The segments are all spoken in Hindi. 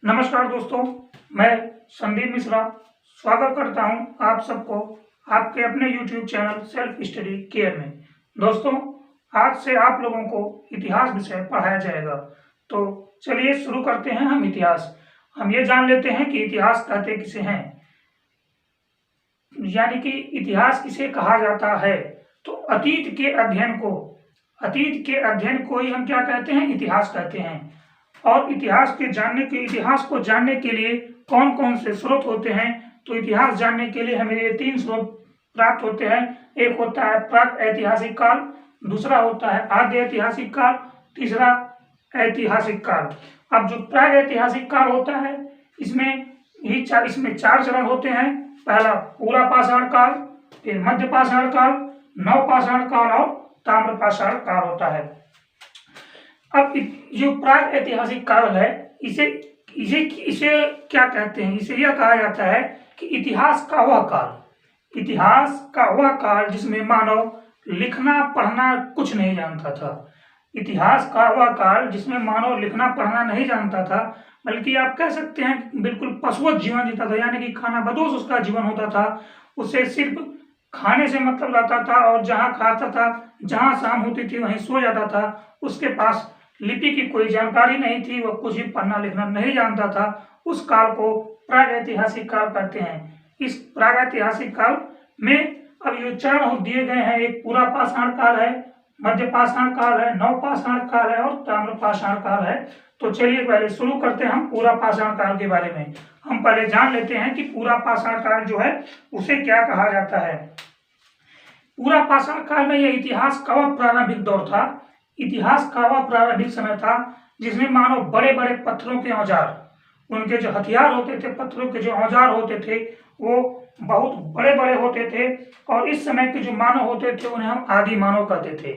नमस्कार दोस्तों, मैं संदीप मिश्रा स्वागत करता हूं आप सबको आपके अपने YouTube channel self study care में। दोस्तों, आज से आप लोगों को इतिहास विषय पढ़ाया जाएगा। तो चलिए शुरू करते हैं हम इतिहास। हम ये जान लेते हैं कि इतिहास कहते किसे हैं, यानी कि इतिहास किसे कहा जाता है। तो अतीत के अध्ययन को ही हम क्या कहते हैं, इतिहास कहते हैं। और इतिहास को जानने के लिए कौन कौन से स्रोत होते हैं, तो इतिहास जानने के लिए हमें ये 3 स्रोत प्राप्त होते हैं। एक होता है प्राक ऐतिहासिक काल, दूसरा होता है आद्य ऐतिहासिक काल, तीसरा ऐतिहासिक काल। अब जो प्राक ऐतिहासिक काल होता है, इसमें 4 चरण होते हैं। पहला पूरा पाषाण काल, फिर मध्य पाषाण काल, नव पाषाण काल और ताम्र पाषाण काल होता है। अब जो प्राग ऐतिहासिक काल है, इसे इसे इसे क्या कहते हैं, इसे यह कहा जाता है कि इतिहास का वह काल जिसमें मानव लिखना पढ़ना कुछ नहीं जानता था। इतिहास का वह काल जिसमें मानव लिखना पढ़ना नहीं जानता था, बल्कि आप कह सकते हैं बिल्कुल पशुवत जीवन जीता था, यानी कि खाना बदोश उसका जीवन होता था। उसे सिर्फ खाने से मतलब रहता था और जहाँ खाता था, जहाँ शाम होती थी वहीं सो जाता था। उसके पास लिपि की कोई जानकारी नहीं थी, वह कुछ भी पढ़ना लिखना नहीं जानता था। उस काल को प्रागैतिहासिक काल कहते हैं। इस प्रागैतिहासिक काल में अब ये चरण दिए गए हैं, एक पूरा पाषाण काल है, मध्य पाषाण काल है, नव पाषाण काल है और ताम्र पाषाण काल है। तो चलिए पहले शुरू करते हैं हम पूरा पाषाण काल के बारे में। हम पहले जान लेते हैं कि पूरा पाषाण काल जो है उसे क्या कहा जाता है। पूरा पाषाण काल में यह इतिहास का वह प्रारंभिक दौर था, इतिहास का वह प्रारंभिक समय था जिसमें मानो बड़े बड़े पत्थरों के औजार, उनके जो हथियार होते थे, पत्थरों के जो औजार होते थे वो बहुत बड़े बड़े होते थे। और इस समय के जो मानव होते थे उन्हें हम आदि मानव कहते थे।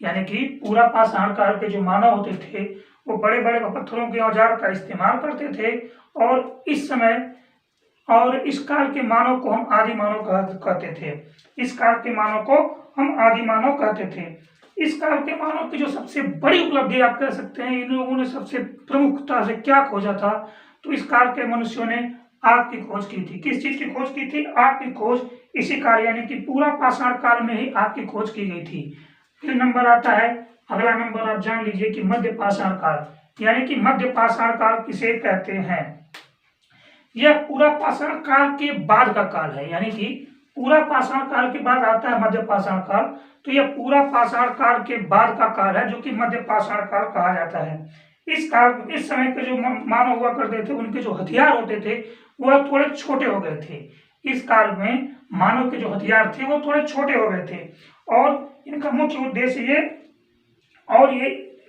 यानी कि पूरा पाषाण काल के जो मानव होते थे वो बड़े बड़े पत्थरों के औजार का इस्तेमाल करते थे। और इस काल के मानव को हम आदि मानव कहते थे। इस काल के मानव को हम आदि मानव कहते थे। इस काल के मानव की जो सबसे बड़ी उपलब्धि आप कह सकते हैं, इन लोगों ने सबसे प्रमुखता से क्या खोजा था, तो इस काल के मनुष्यों ने आग की खोज की थी। किस चीज की खोज की थी? आग की खोज। इसी काल यानी कि पूरा पाषाण काल में ही आग की खोज की गई थी। फिर नंबर आता है, अगला नंबर आप जान लीजिए कि मध्य पाषाण काल, यानी कि मध्य पाषाण काल किसे कहते हैं। यह पूरा पाषाण काल के बाद का काल है, यानी कि पूरा पाषाण काल के बाद आता है मध्य पाषाण काल। तो यह पूरा पाषाण काल के बाद का काल है जो कि मध्य पाषाण काल कहा जाता है। इस समय के जो मानव हुआ करते थे, उनके जो हथियार होते थे वह थोड़े छोटे हो गए थे। इस काल में मानव के जो हथियार थे वो थोड़े छोटे हो गए थे और इनका मुख्य उद्देश्य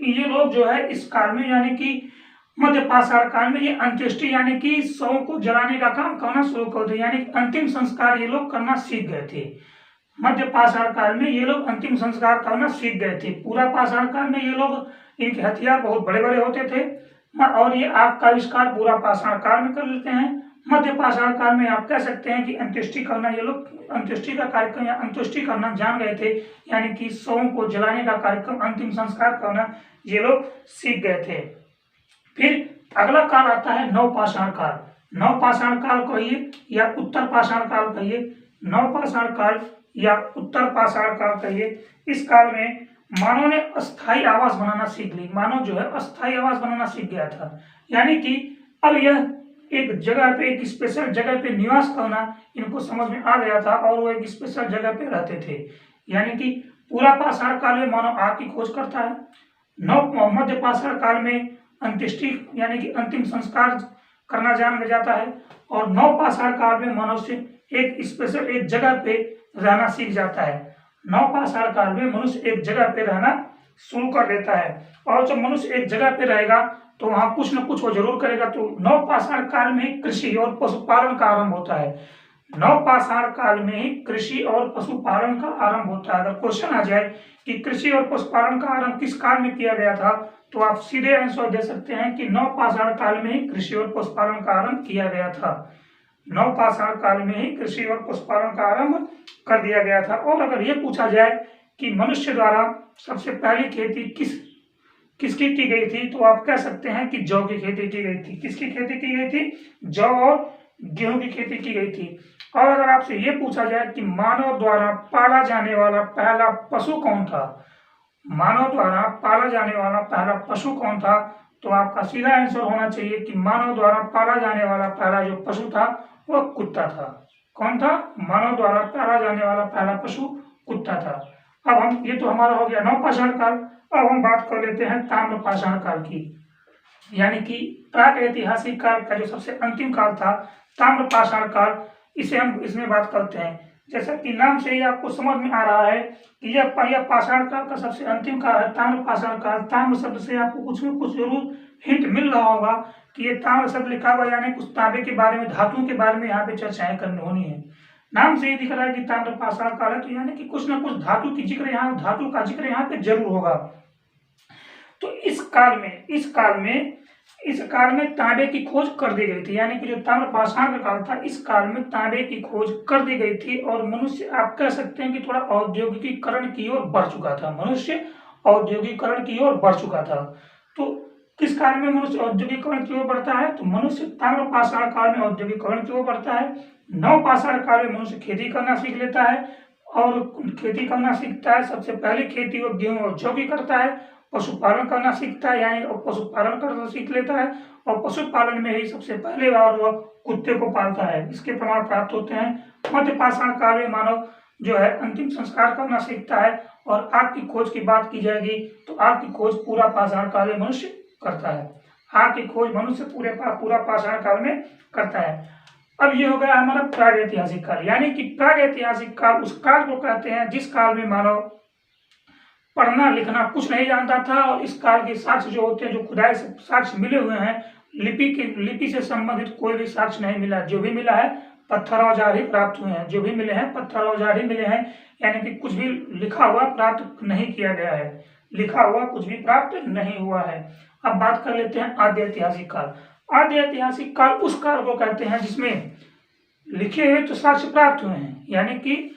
ये लोग जो है इस काल में, यानी कि मध्य पाषाण काल में, ये अंत्येष्टि यानी कि शवों को जलाने का काम करना शुरू कर दिया, यानी अंतिम संस्कार ये लोग करना सीख गए थे। मध्य पाषाण काल में ये लोग अंतिम संस्कार करना सीख गए थे। पूरा पाषाण काल में ये लोग, इनके हथियार बहुत बड़े बड़े होते थे और ये आग का आविष्कार पूरा पाषाण काल में कर लेते हैं। मध्य पाषाण काल में आप कह सकते हैं कि अंत्येष्टि करना, ये लोग अंत्येष्टि का कार्यक्रम या अंत्येष्टि करना जान गए थे, यानी कि शवों को जलाने का कार्यक्रम, अंतिम संस्कार करना ये लोग सीख गए थे। फिर अगला काल आता है नव पाषाण काल। नव पाषाण काल कहिए या उत्तर पाषाण काल कहिए, नव पाषाण काल या उत्तर पाषाण काल कहिए। इस काल में मानव ने अस्थायी आवास बनाना सीख ली। मानव जो है अस्थायी आवास बनाना सीख गया था, यानी कि अब यह एक जगह पे, एक स्पेशल जगह पे निवास करना इनको समझ में आ गया था और वो एक स्पेशल जगह पे रहते थे। यानी कि पूरा पाषाण काल में मानव आग की खोज करता है। मध्य पाषाण काल में अंत्येष्टि यानी कि अंतिम संस्कार करना जान जाता है और नव पाषाण काल में मनुष्य एक स्पेशल एक जगह पे रहना सीख जाता है। नव पाषाण काल में मनुष्य एक जगह पे रहना शुरू कर देता है और जब मनुष्य एक जगह पे रहेगा तो वहां कुछ न कुछ वो जरूर करेगा। तो नव पाषाण काल में ही कृषि और पशुपालन का आरंभ होता है। नव पाषाण काल में ही कृषि और पशुपालन का आरंभ होता है। अगर क्वेश्चन आ जाए कि कृषि और पशुपालन का आरंभ किस काल में किया गया था, तो आप सीधे आंसर दे सकते हैं कि नव पाषाण काल में ही कृषि और पशुपालन का आरंभ किया गया था। नव पाषाण काल में ही कृषि और पशुपालन का आरंभ कर दिया गया था। और अगर ये पूछा जाए कि मनुष्य द्वारा सबसे पहली खेती किस किसकी की गई थी, तो आप कह सकते हैं कि जौ की खेती की गई थी। किसकी खेती की गई थी, जौ और गेहूं की खेती की गई थी। और अगर आपसे ये पूछा जाए कि मानव द्वारा पाला जाने वाला पहला पशु कौन था, मानव द्वारा पाला जाने वाला पहला पशु कौन था, तो आपका सीधा आंसर होना चाहिए कि मानव द्वारा पाला जाने वाला पहला जो पशु था वह कुत्ता था। कौन था, मानव द्वारा पाला जाने वाला पहला पशु कुत्ता था। अब हम, ये तो हमारा हो गया नवपाषाण काल। अब हम बात कर लेते हैं ताम्रपाषाण काल की, यानी कि प्राक ऐतिहासिक काल का जो सबसे अंतिम काल था ताम्रपाषाण काल, इसे हम इसमें बात करते हैं। जैसा कि नाम से ही आपको समझ में आ रहा है कि यह पाषाण काल का सबसे अंतिम काल है, ताम्रपाषाण काल। ताम्र शब्द से आपको कुछ न कुछ जरूर हिंट मिल रहा होगा कि ये ताम्र शब्द लिखा हुआ, यानी कुछ तांबे के बारे में, धातुओं के बारे में यहाँ पे चर्चाएं करनी होनी है। नाम से ही दिख रहा है कि ताम्रपाषाण काल है, तो यानी कि कुछ न कुछ धातु की जिक्र यहाँ, धातु का जिक्र यहाँ पे जरूर होगा। तो इस काल में तांबे की खोज कर दी गई थी, यानी कि जो ताम्रपाषाण का काल था, इस काल में तांबे की खोज कर दी गई थी। और मनुष्य, आप कह सकते हैं कि थोड़ा औद्योगिकीकरण की ओर बढ़ चुका था, मनुष्य औद्योगिकीकरण की ओर बढ़ चुका था। तो किस काल में मनुष्य औद्योगिकीकरण की ओर बढ़ता है, तो मनुष्य ताम्रपाषाण काल में औद्योगिकीकरण की ओर बढ़ता है। नवपाषाण काल में मनुष्य खेती करना सीख लेता है, और खेती करना सीखता है। सबसे पहली खेती वो गेहूं और जौ की करता है। पशुपालन करना सीखता है, यानी पशुपालन करना सीख लेता है, और पशुपालन में ही सबसे पहले बार वह कुत्ते को पालता है। इसके प्रमाण प्राप्त होते हैं। मध्य पाषाण काल में मानव जो है अंतिम संस्कार करना सीखता है। और आग की खोज की बात की जाएगी तो आग की खोज पूरा पाषाण काल में मनुष्य करता है। आग की खोज मनुष्य पूरा पाषाण काल में करता है। अब ये हो गया हमारा प्रागैतिहासिक काल, यानी कि प्रागैतिहासिक काल उस काल को कहते हैं जिस काल में मानव पढ़ना लिखना कुछ नहीं जानता था। और इस काल के साक्ष्य जो होते हैं, जो खुदाई से साक्ष्य मिले हुए हैं, लिपि से संबंधित कोई भी साक्ष्य नहीं मिला। जो भी मिला है पत्थर औजार ही प्राप्त हुए हैं, जो भी मिले हैं पत्थर औजार ही मिले हैं, यानी कि कुछ भी लिखा हुआ प्राप्त नहीं किया गया है, लिखा हुआ कुछ भी प्राप्त नहीं हुआ है। अब बात कर लेते हैं आद्य ऐतिहासिक काल। आद्य ऐतिहासिक काल उस काल को कहते हैं जिसमें लिखे हुए तो साक्ष्य प्राप्त हुए हैं, यानी कि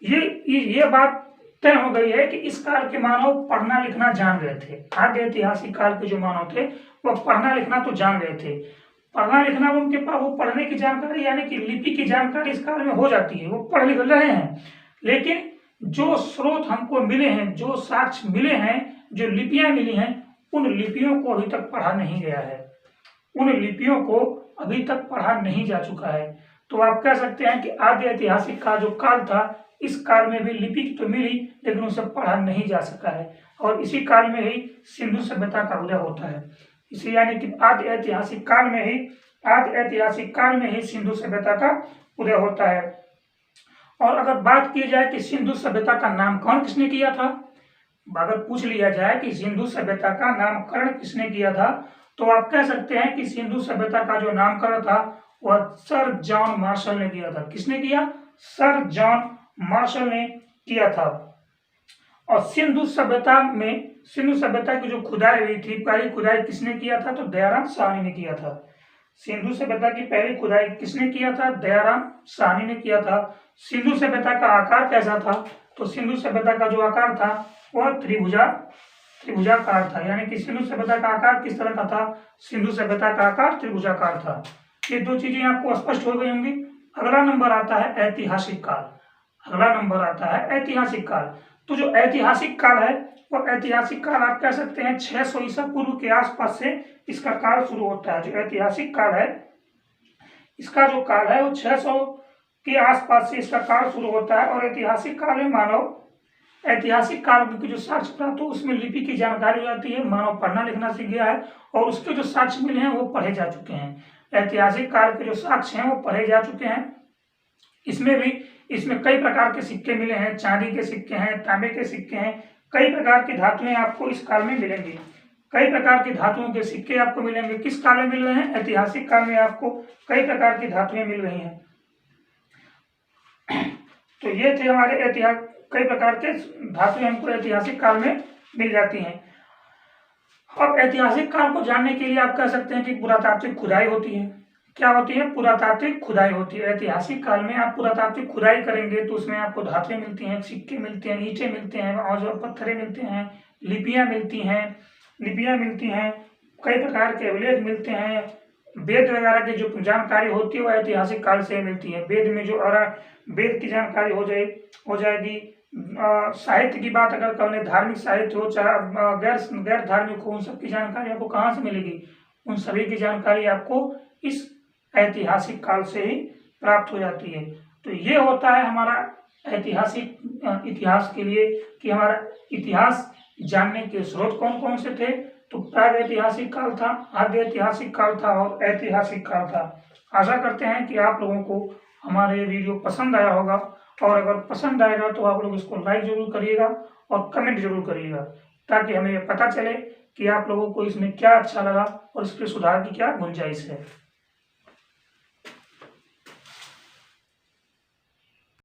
ये बात तय हो गई है कि इस काल के मानव पढ़ना लिखना जान गए थे। आद्य ऐतिहासिक काल के जो मानव थे वह पढ़ना लिखना तो जान गए थे। पढ़ना लिखना उनके पास, वो पढ़ने की जानकारी यानी कि लिपि की जानकारी इस काल में हो जाती है, वो पढ़ लिख रहे हैं। लेकिन जो स्रोत हमको मिले हैं, जो साक्ष्य मिले हैं, जो लिपियां मिली हैं, उन लिपियों को अभी तक पढ़ा नहीं गया है, उन लिपियों को अभी तक पढ़ा नहीं जा चुका है। तो आप कह सकते हैं कि आद्य ऐतिहासिक का जो काल था, इस काल में भी लिपि तो मिली लेकिन उसे पढ़ा नहीं जा सका है। और इसी काल में ही सिंधु सभ्यता का उदय होता है। इसी यानी कि आद्य ऐतिहासिक काल में ही सिंधु सभ्यता का उदय होता है। और अगर बात की जाए कि सिंधु सभ्यता का नामकरण किसने किया था, अगर पूछ लिया जाए कि सिंधु सभ्यता का नामकरण किसने किया था, तो आप कह सकते हैं कि सिंधु सभ्यता का जो नामकरण था वह सर जॉन मार्शल ने किया था। किसने किया, सर जॉन मार्शल ने किया था। और सिंधु सभ्यता की जो खुदाई हुई थी, पहली खुदाई किसने किया था, तो दयाराम साहनी ने किया था। सिंधु सभ्यता की पहली खुदाई किसने किया था, दयाराम साहनी ने किया था। सिंधु सभ्यता का आकार कैसा था, तो सिंधु सभ्यता का जो आकार था वह त्रिभुजाकार था, यानी कि सिंधु सभ्यता का आकार किस तरह का था, सिंधु सभ्यता का आकार त्रिभुजाकार था। ये दो चीजें आपको स्पष्ट हो गई होंगी। अगला नंबर आता है ऐतिहासिक काल। तो जो ऐतिहासिक काल है वो ऐतिहासिक काल आप कह सकते हैं 600 ईसा पूर्व के आसपास से इसका काल शुरू होता है। जो ऐतिहासिक काल है, इसका जो काल है वो 600 के आसपास से इसका काल शुरू होता है। और ऐतिहासिक काल में मानव ऐतिहासिक काल की जो साक्ष्य प्राप्त हो उसमें लिपि की जानकारी हो जाती है, मानव पढ़ना लिखना सीख गया है और उसके जो साक्ष्य मिले हैं वो पढ़े जा चुके हैं। ऐतिहासिक काल के जो साक्ष्य हैं वो पढ़े जा चुके हैं। इसमें कई प्रकार के सिक्के मिले हैं, चांदी के सिक्के हैं, तांबे के सिक्के हैं, कई प्रकार की धातुएं आपको इस काल में मिलेंगी। कई प्रकार की धातुओं के सिक्के आपको मिलेंगे। किस काल में मिल रहे हैं, ऐतिहासिक काल में आपको कई प्रकार की धातुएं मिल रही हैं। तो ये थे हमारे कई प्रकार के धातुएं हमको ऐतिहासिक काल में मिल जाती हैं। अब ऐतिहासिक काल को जानने के लिए आप कह सकते हैं कि पुरातात्विक खुदाई होती है। क्या होती है, पुरातात्विक खुदाई होती है। ऐतिहासिक काल में आप पुरातात्विक खुदाई करेंगे तो उसमें आपको धातुएं मिलती हैं, सिक्के मिलते हैं, ईंटें मिलते हैं, और जो पत्थरें मिलते हैं, लिपियां मिलती हैं, लिपियाँ मिलती हैं, कई प्रकार के अभिलेख मिलते हैं। वेद वगैरह की जो जानकारी होती है वो ऐतिहासिक काल से मिलती है। वेद में जो वेद की जानकारी हो जाएगी। साहित्य की बात अगर करें, धार्मिक साहित्य हो चाहे गैर धार्मिक हो, उन सब की जानकारी आपको कहाँ से मिलेगी? उन सभी की जानकारी आपको इस ऐतिहासिक काल से ही प्राप्त हो जाती है। तो ये होता है हमारा ऐतिहासिक इतिहास के लिए कि हमारा इतिहास जानने के स्रोत कौन कौन से थे। तो प्रागैतिहासिक काल था, आद्य ऐतिहासिक काल था और ऐतिहासिक काल था। आशा करते हैं कि आप लोगों को हमारे वीडियो पसंद आया होगा, और अगर पसंद आएगा तो आप लोग इसको लाइक जरूर करिएगा और कमेंट जरूर करिएगा, ताकि हमें पता चले कि आप लोगों को इसमें क्या अच्छा लगा और इसके सुधार की क्या गुंजाइश है।